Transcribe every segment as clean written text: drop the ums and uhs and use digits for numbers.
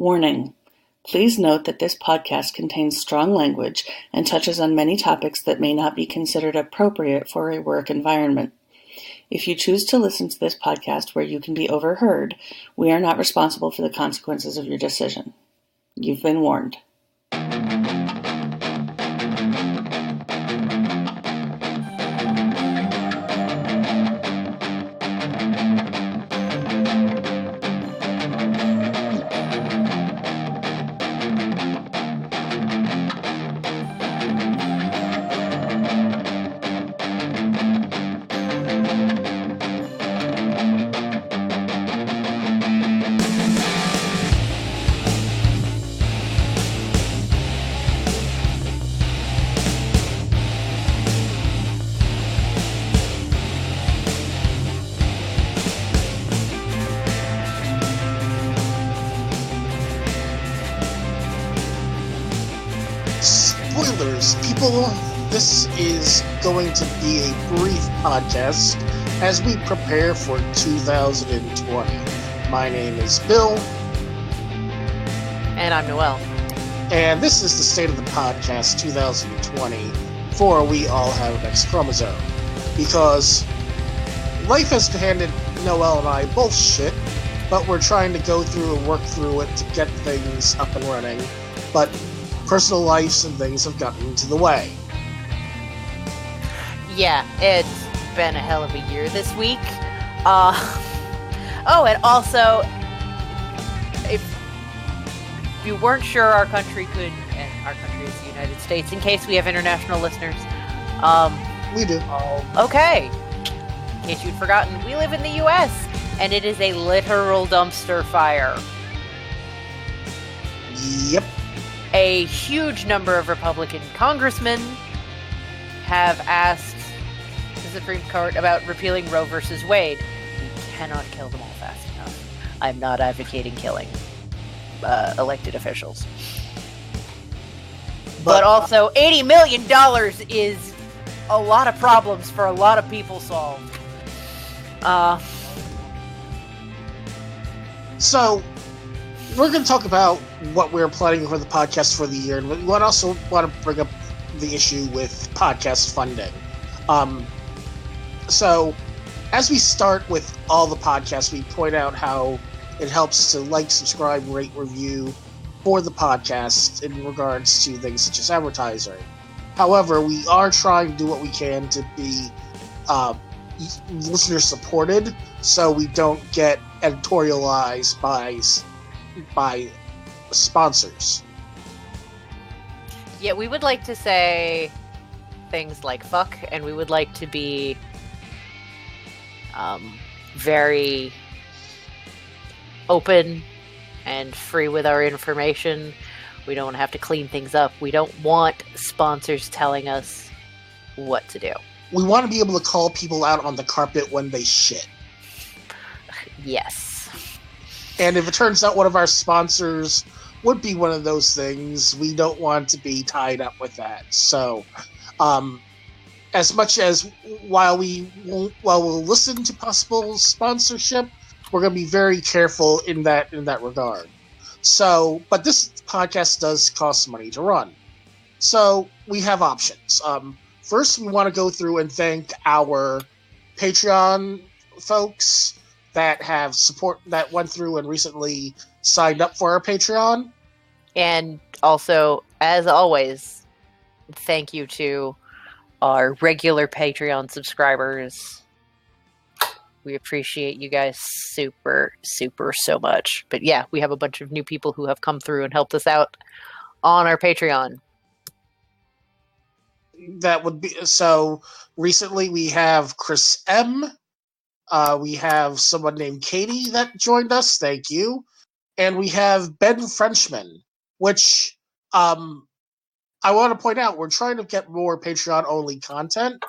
Warning: Please note that this podcast contains strong language and touches on many topics that may not be considered appropriate for a work environment. If you choose to listen to this podcast where you can be overheard, we are not responsible for the consequences of your decision. You've been warned. Spoilers, people. This is going to be a brief podcast as we prepare for 2020. My name is Bill. And I'm Noelle. And this is the State of the Podcast 2020 for We All Have an X-Chromosome. Because life has handed Noelle and I both shit, but we're trying to go through and work through it to get things up and running. But personal lives and things have gotten into the way. Yeah, it's been a hell of a year this week. And also, if you weren't sure our country could, and our country is the United States, in case we have international listeners. We do. Okay. In case you'd forgotten, we live in the U.S., and it is a literal dumpster fire. Yep. A huge number of Republican congressmen have asked the Supreme Court about repealing Roe versus Wade. We cannot kill them all fast enough. I'm not advocating killing elected officials. But also, $80 million is a lot of problems for a lot of people solved. So, we're going to talk about what we're planning for the podcast for the year, and we also want to bring up the issue with podcast funding. So, as we start with all the podcasts, we point out how it helps to like, subscribe, rate, review for the podcast in regards to things such as advertising. However, we are trying to do what we can to be listener supported, so we don't get editorialized by sponsors. Yeah, we would like to say things like fuck, and we would like to be very open and free with our information. We don't have to clean things up. We don't want sponsors telling us what to do. We want to be able to call people out on the carpet when they shit. Yes. And if it turns out one of our sponsors would be one of those things, we don't want to be tied up with that. So, as much as while we'll listen to possible sponsorship, we're going to be very careful in that regard. So, but this podcast does cost money to run. So we have options. First, we want to go through and thank our Patreon folks that have support that went through and recently signed up for our Patreon. And also, as always, thank you to our regular Patreon subscribers. We appreciate you guys super, super so much. But yeah, we have a bunch of new people who have come through and helped us out on our Patreon. That would be so. Recently, we have Chris M. We have someone named Katie that joined us. Thank you. And we have Ben Frenchman, which I want to point out, we're trying to get more Patreon-only content.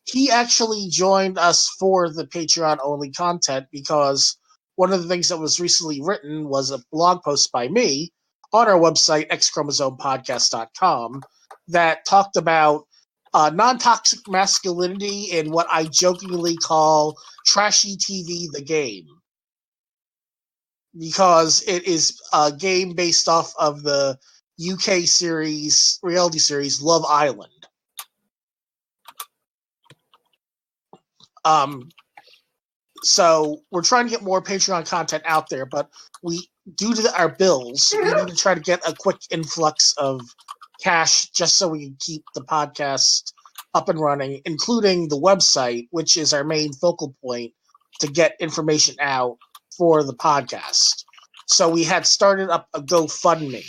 He actually joined us for the Patreon-only content because one of the things that was recently written was a blog post by me on our website, X-Chromosomepodcast.com, that talked about non-toxic masculinity in what I jokingly call trashy TV the game. because it is a game based off of the UK reality series Love Island. So we're trying to get more Patreon content out there, but due to our bills, we need to try to get a quick influx of cash just so we can keep the podcast up and running, including the website, which is our main focal point to get information out for the podcast. So we had started up a GoFundMe.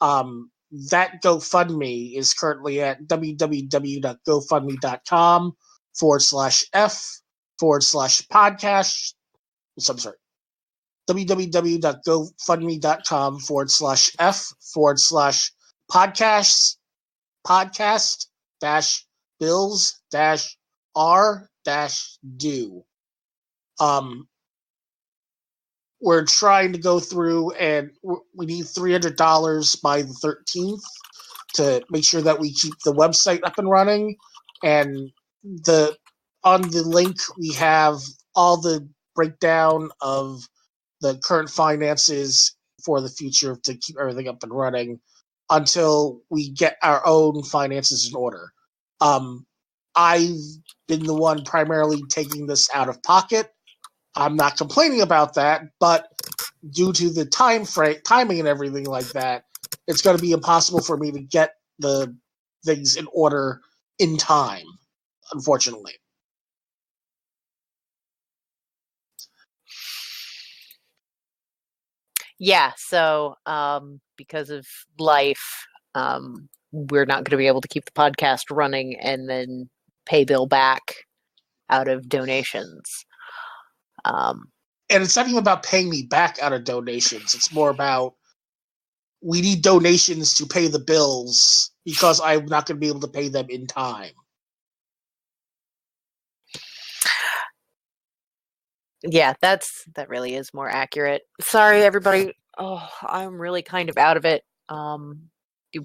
That GoFundMe is currently at www.gofundme.com/f/podcast. I'm sorry. www.gofundme.com/f/podcast-bills-r-do. We're trying to go through, and we need $300 by the 13th to make sure that we keep the website up and running. And on the link, we have all the breakdown of the current finances for the future to keep everything up and running until we get our own finances in order. I've been the one primarily taking this out of pocket. I'm not complaining about that, but due to the timing and everything like that, it's going to be impossible for me to get the things in order in time, unfortunately. Yeah, so because of life, we're not going to be able to keep the podcast running and then pay Bill back out of donations. And it's not even about paying me back out of donations. It's more about we need donations to pay the bills because I'm not going to be able to pay them in time. Yeah, that really is more accurate. Sorry, everybody. Oh, I'm really kind of out of it. We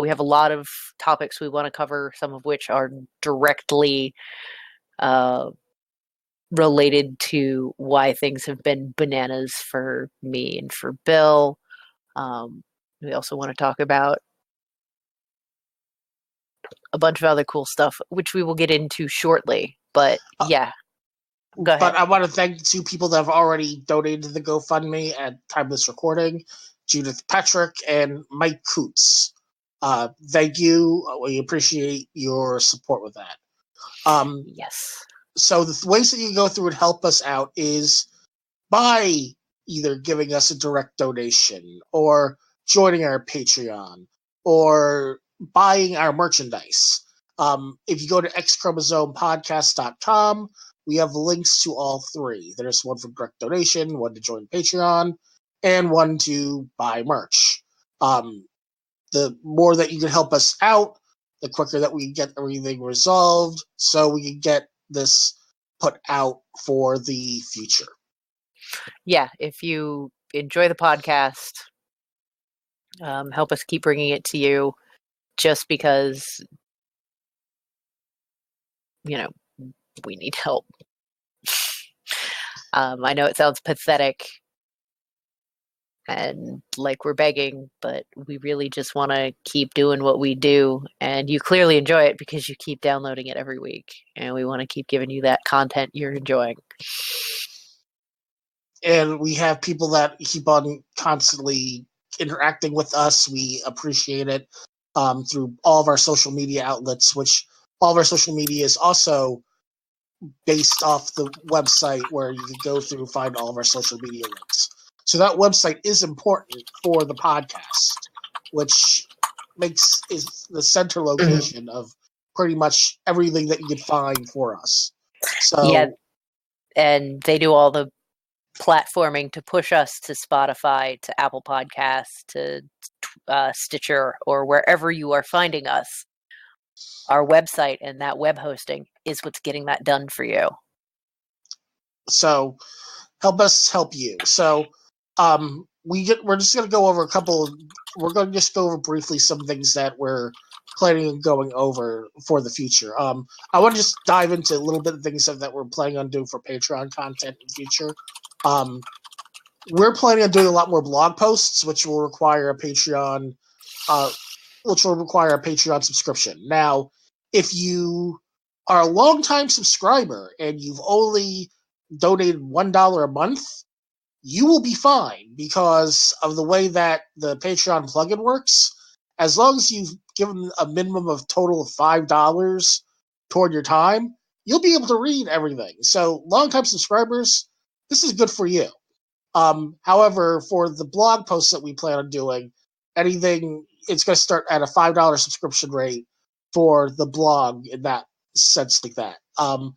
have a lot of topics we want to cover, some of which are directly related to why things have been bananas for me and for Bill. We also want to talk about a bunch of other cool stuff, which we will get into shortly. But yeah, go ahead. But I want to thank the two people that have already donated to the GoFundMe at time of this recording, Judith Patrick and Mike Coots. Thank you. We appreciate your support with that. Yes. So the ways that you can go through and help us out is by either giving us a direct donation or joining our Patreon or buying our merchandise. If you go to xchromosomepodcast.com, we have links to all three. There's one for direct donation, one to join Patreon, and one to buy merch. The more that you can help us out, the quicker that we get everything resolved so we can get this put out for the future. Yeah, if you enjoy the podcast, help us keep bringing it to you just because, we need help. I know it sounds pathetic and like we're begging, but we really just want to keep doing what we do. And you clearly enjoy it because you keep downloading it every week. And we want to keep giving you that content you're enjoying. And we have people that keep on constantly interacting with us. We appreciate it through all of our social media outlets, which all of our social media is also based off the website where you can go through and find all of our social media links. So that website is important for the podcast, which is the center location of pretty much everything that you can find for us. So yeah, and they do all the platforming to push us to Spotify, to Apple Podcasts, to Stitcher, or wherever you are finding us. Our website and that web hosting is what's getting that done for you. So help us help you. So we're just going to go over we're going to just go over briefly some things that we're planning on going over for the future. I want to just dive into a little bit of things that we're planning on doing for Patreon content in the future. we're planning on doing a lot more blog posts, which will require a Patreon subscription. Now, if you are a longtime subscriber and you've only donated $1 a month, you will be fine because of the way that the Patreon plugin works. As long as you've given a minimum of total of $5 toward your time, you'll be able to read everything. So, longtime subscribers, this is good for you. However, for the blog posts that we plan on doing, anything, it's going to start at a $5 subscription rate for the blog in that sense like that. I'm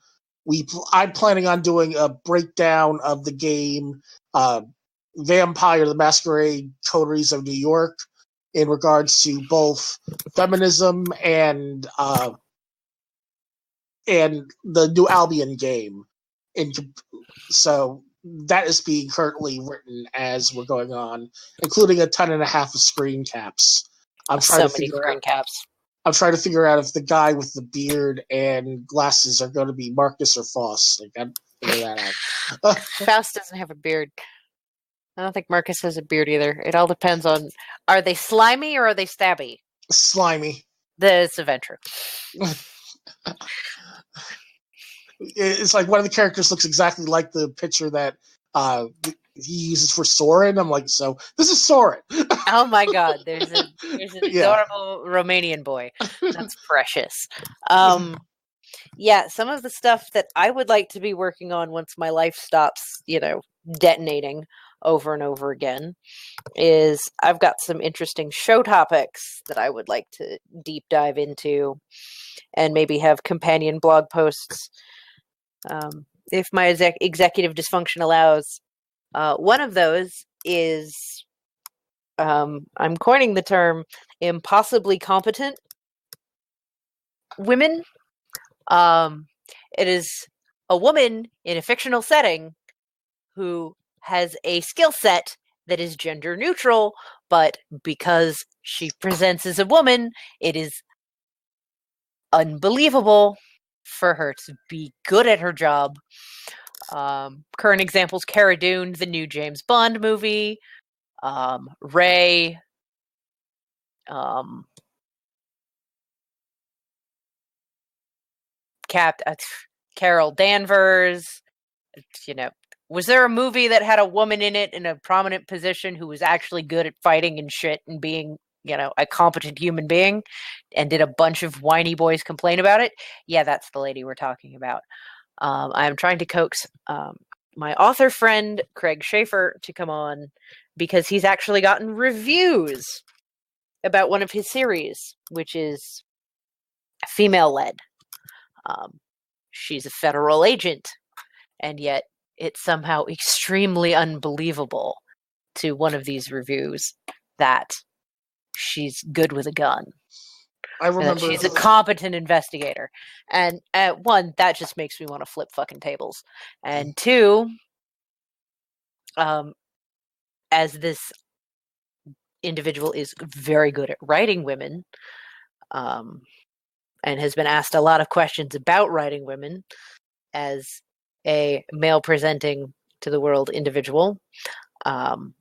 planning on doing a breakdown of the game Vampire the Masquerade Coteries of New York in regards to both feminism and the New Albion game. So that is being currently written as we're going on, including a ton and a half of screen caps. I'm trying to figure out if the guy with the beard and glasses are going to be Marcus or Faust. Like, I'd figure that out. Faust doesn't have a beard. I don't think Marcus has a beard either. It all depends on, are they slimy or are they stabby? Slimy. That's a venture. It's like one of the characters looks exactly like the picture that he uses for Soren. I'm like, so this is Soren. Oh my god, there's an adorable Romanian boy. That's precious. Yeah, some of the stuff that I would like to be working on once my life stops, detonating over and over again, is I've got some interesting show topics that I would like to deep dive into and maybe have companion blog posts if my executive dysfunction allows. One of those is, I'm coining the term impossibly competent women. It is a woman in a fictional setting who has a skill set that is gender neutral, but because she presents as a woman, it is unbelievable for her to be good at her job. Current examples: Cara Dune, the new James Bond movie, Ray, Carol Danvers. Was there a movie that had a woman in it in a prominent position who was actually good at fighting and shit and being, a competent human being, and did a bunch of whiny boys complain about it? Yeah, that's the lady we're talking about. I'm trying to coax my author friend, Craig Schaefer, to come on because he's actually gotten reviews about one of his series, which is female-led. She's a federal agent, and yet it's somehow extremely unbelievable to one of these reviews that she's good with a gun. I remember she's a competent investigator. And one, that just makes me want to flip fucking tables. And two, as this individual is very good at writing women, and has been asked a lot of questions about writing women as a male presenting to the world individual. And,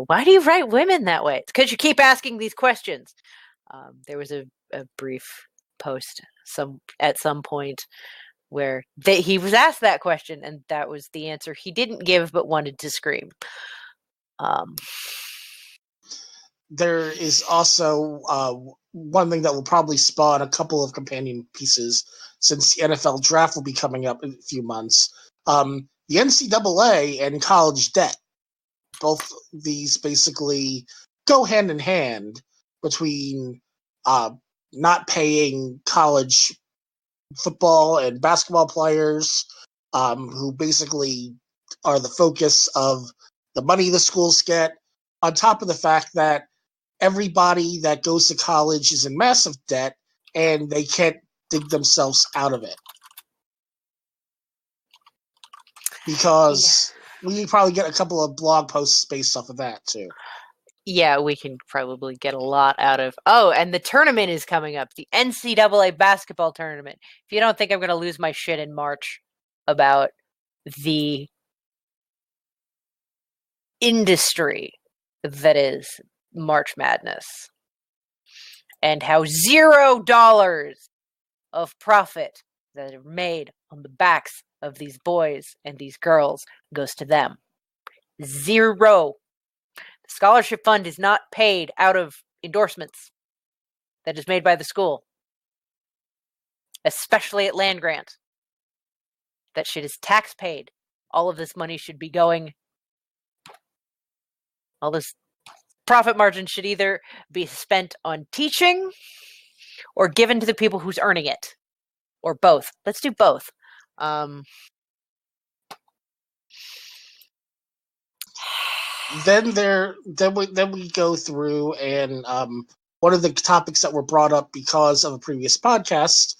why do you write women that way? It's because you keep asking these questions. There was a brief post at some point where he was asked that question, and that was the answer he didn't give but wanted to scream. There is also one thing that will probably spawn a couple of companion pieces since the NFL draft will be coming up in a few months. The NCAA and college debt. Both these basically go hand in hand between not paying college football and basketball players who basically are the focus of the money the schools get, on top of the fact that everybody that goes to college is in massive debt and they can't dig themselves out of it. Because we probably get a couple of blog posts based off of that, too. Yeah, we can probably get a lot out of... Oh, and the tournament is coming up. The NCAA basketball tournament. If you don't think I'm going to lose my shit in March about the industry that is March Madness, and how $0 of profit that are made on the backs of these boys and these girls goes to them. 0. The scholarship fund is not paid out of endorsements that is made by the school, especially at land grant. That shit is tax paid. All of this money should be going, all this profit margin should either be spent on teaching or given to the people who's earning it, or both. Let's do both. Then we go through, and one of the topics that were brought up because of a previous podcast,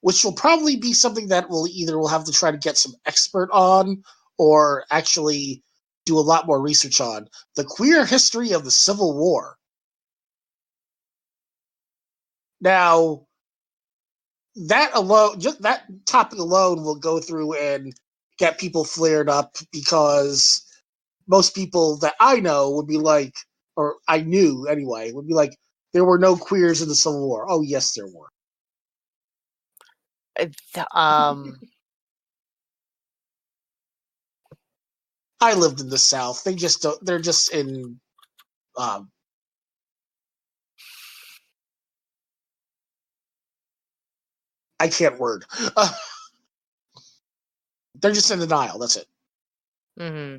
which will probably be something that we'll have to try to get some expert on, or actually do a lot more research on: the queer history of the Civil War. Now, just that topic alone will go through and get people flared up, because most people that I know would be like, or I knew anyway, would be like, there were no queers in the Civil War. Oh, yes, there were. I lived in the South. They're just in, I can't word. They're just in denial. That's it. Mm-hmm.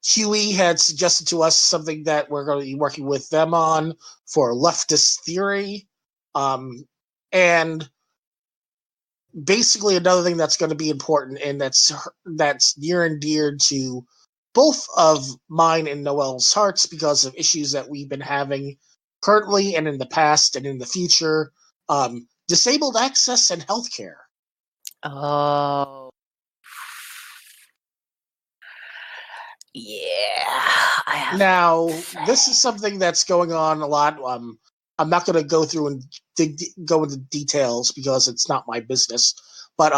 Huey had suggested to us something that we're going to be working with them on for leftist theory. And basically another thing that's going to be important, and that's near and dear to both of mine and Noelle's hearts because of issues that we've been having currently and in the past and in the future, disabled access and healthcare. Oh. Yeah. Now, this is something that's going on a lot. I'm not going to go through and go into details because it's not my business. But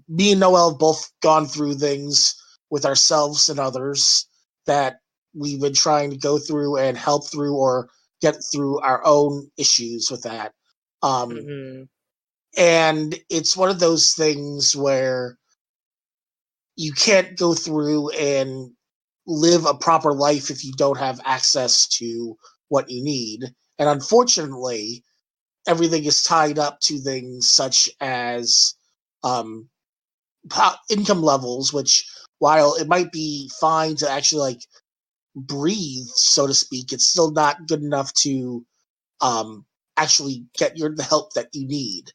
me and Noelle have both gone through things with ourselves and others that we've been trying to go through and help through or get through our own issues with that. And it's one of those things where you can't go through and live a proper life if you don't have access to what you need. And unfortunately, everything is tied up to things such as income levels, which, while it might be fine to actually like breathe, so to speak, it's still not good enough to actually get the help that you need.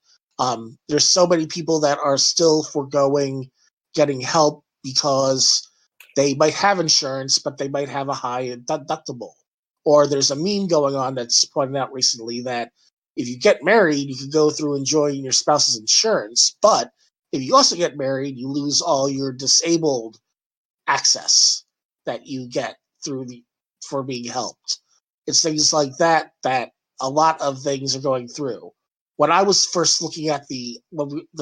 There's so many people that are still foregoing getting help because they might have insurance, but they might have a high deductible. Or there's a meme going on that's pointed out recently that if you get married, you can go through enjoying your spouse's insurance, but if you also get married, you lose all your disabled access that you get for being helped. It's things like that a lot of things are going through. When I was first looking at the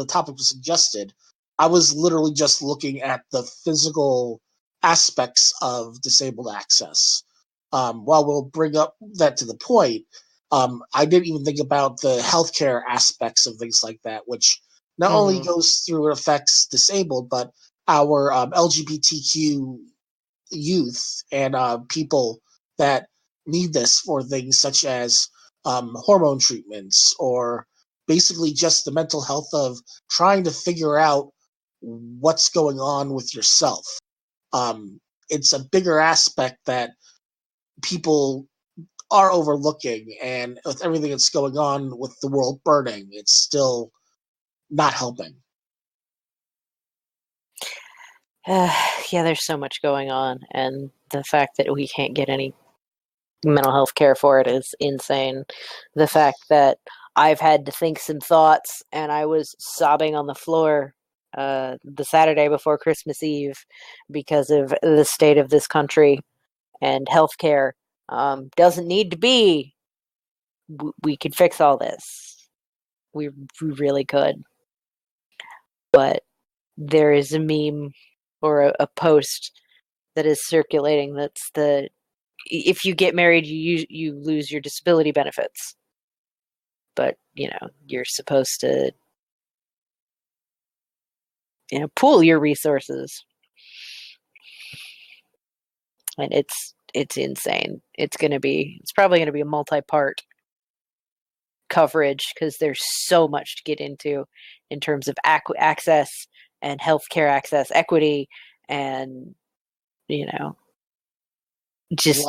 topic was suggested, I was literally just looking at the physical aspects of disabled access. While we'll bring up that to the point, I didn't even think about the healthcare aspects of things like that, which not only goes through and affects disabled, but our LGBTQ youth and people that need this for things such as hormone treatments, or basically just the mental health of trying to figure out what's going on with yourself. It's a bigger aspect that people are overlooking, and with everything that's going on with the world burning, it's still not helping. Yeah, there's so much going on, and the fact that we can't get any mental health care for it is insane. The fact that I've had to think some thoughts, and I was sobbing on the floor the Saturday before Christmas Eve because of the state of this country, and healthcare doesn't need to be. We could fix all this. We really could. But there is a meme or a post that is circulating that's if you get married, you lose your disability benefits. But, you're supposed to, pool your resources. And it's insane. It's probably going to be a multi-part coverage because there's so much to get into in terms of access and healthcare access, equity, and, just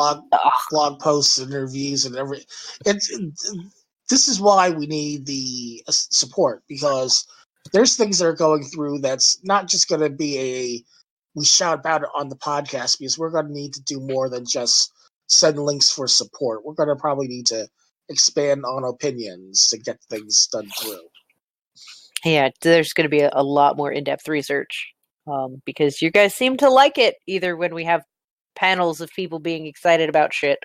blog posts and reviews and everything. This is why we need the support, because there's things that are going through that's not just going to be we shout about it on the podcast, because we're going to need to do more than just send links for support. We're going to probably need to expand on opinions to get things done through. Yeah, there's going to be a lot more in-depth research because you guys seem to like it, either when we have panels of people being excited about shit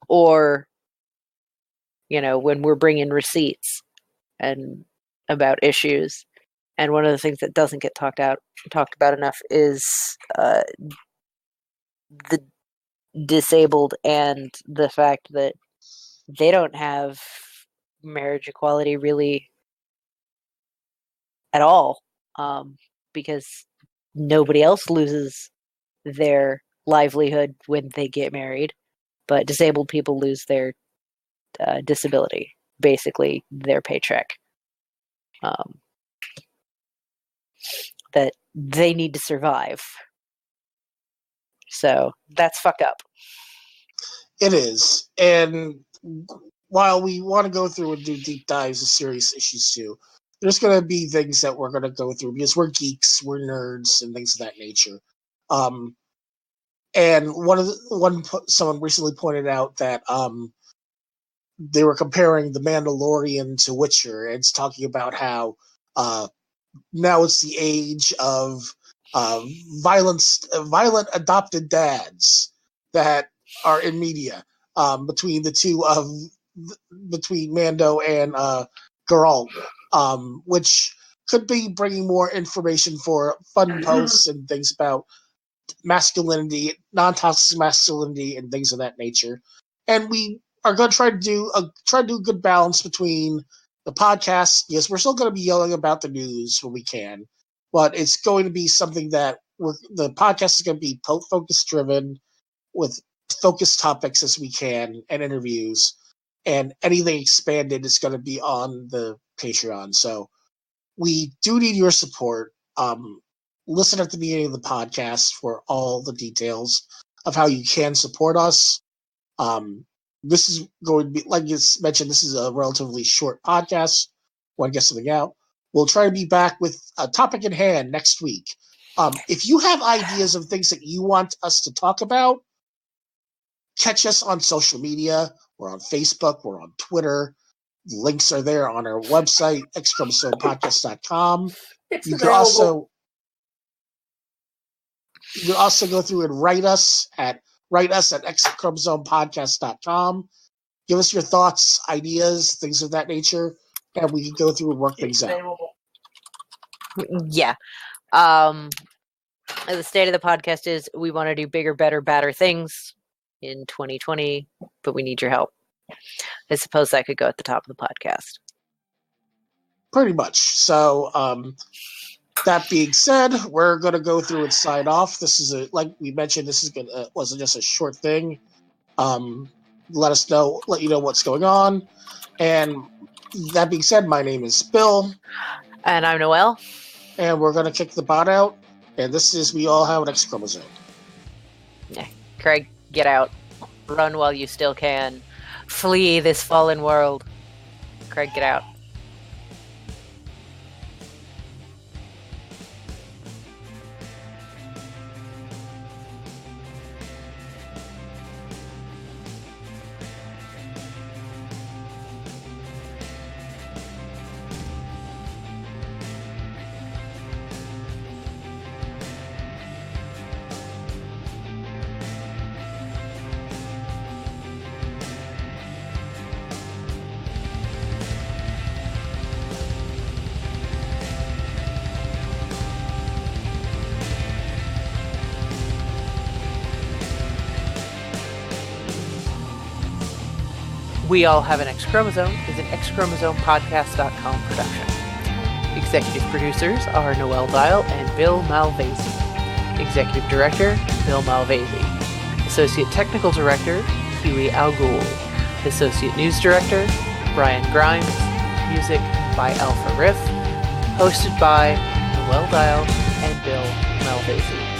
or, when we're bringing receipts and about issues. And one of the things that doesn't get talked about enough is the disabled and the fact that they don't have marriage equality really at all, because nobody else loses their livelihood when they get married, but disabled people lose their disability, basically their paycheck. That they need to survive. So that's fucked up. It is. And while we want to go through and do deep dives of serious issues too, there's going to be things that we're going to go through because we're geeks, we're nerds, and things of that nature. And someone recently pointed out that they were comparing The Mandalorian to Witcher, and it's talking about how now it's the age of violent adopted dads that are in media, between the two between Mando and Geralt, which could be bringing more information for fun posts and things about masculinity, non-toxic masculinity, and things of that nature. And we are going to try to do a good balance between the podcast. Yes, we're still going to be yelling about the news when we can, but it's going to be something that the podcast is going to be focus driven with focused topics as we can and interviews, and anything expanded is going to be on the Patreon. So we do need your support. Listen at the beginning of the podcast for all the details of how you can support us. This is going to be, like you mentioned, this is a relatively short podcast. Want to get something out? We'll try to be back with a topic in hand next week. If you have ideas of things that you want us to talk about, catch us on social media. We're on Facebook. We're on Twitter. Links are there on our website, xchromosomepodcast.com. You can also go through and write us at xchromosomepodcast.com. Give us your thoughts, ideas, things of that nature, and we can go through and work things out. Yeah. The state of the podcast is we want to do bigger, better, badder things in 2020, but we need your help. I suppose that could go at the top of the podcast. Pretty much. So, that being said, we're going to go through and sign off. This is like we mentioned, this is wasn't just a short thing. Let you know what's going on. And that being said, my name is Bill. And I'm Noelle. And we're going to kick the bot out. And this is We All Have an X-Chromosome. Yeah. Craig, get out. Run while you still can. Flee this fallen world. Craig, get out. We All Have an X-Chromosome is an X-Chromosomepodcast.com production. Executive producers are Noelle Dial and Bill Malvasi. Executive Director, Bill Malvasi. Associate Technical Director, Huey Algol. Associate News Director, Brian Grimes. Music by Alpha Riff. Hosted by Noelle Dial and Bill Malvasi.